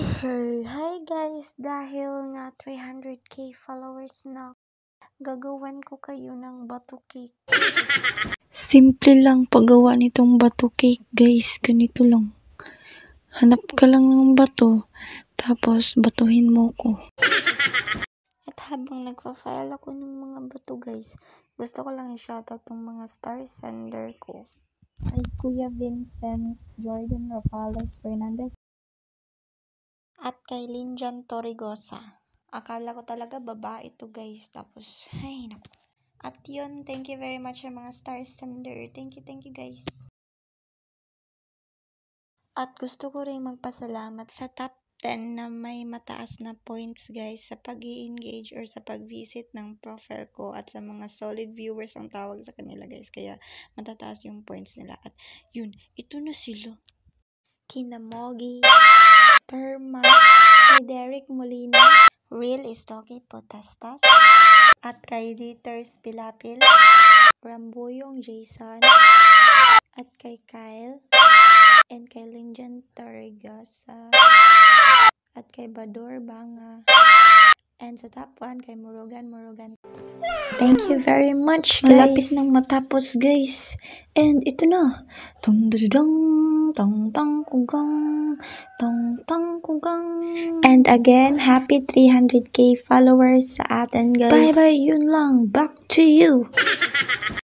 Hi guys, dahil nga 300k followers na, gagawan ko kayo ng bato cake. Simple lang paggawa nitong bato cake guys, ganito lang. Hanap ka lang ng bato, tapos batuhin mo ko. At habang nagpa-file ako ng mga bato guys, gusto ko lang i-shoutout ng mga star sender ko. Ay Kuya Vincent Jordan Rapales Fernandez at kay Linjan Torrigosa. Akala ko talaga babae to guys. Tapos, ay naku. At yun, thank you very much sa mga star sender. Thank you guys. At gusto ko rin magpasalamat sa top 10 na may mataas na points guys sa pag-i-engage or sa pag-visit ng profile ko at sa mga solid viewers ang tawag sa kanila guys. Kaya matataas yung points nila. At yun, ito na sila. Kinamogi, Terma, kay Derek Molina, Real Istoki Potastas, at kay Dieters Pilapil, Ramboyong Jason, at kay Kyle, and kay Linjan Torrigosa, at kay Bador Banga, and sa top 1 kay Murugan. Thank you very much guys. Malapit nang matapos guys. And ito na. Tong tang kugang. And again, happy 300k followers sa atin guys. Bye, yun lang. Back to you.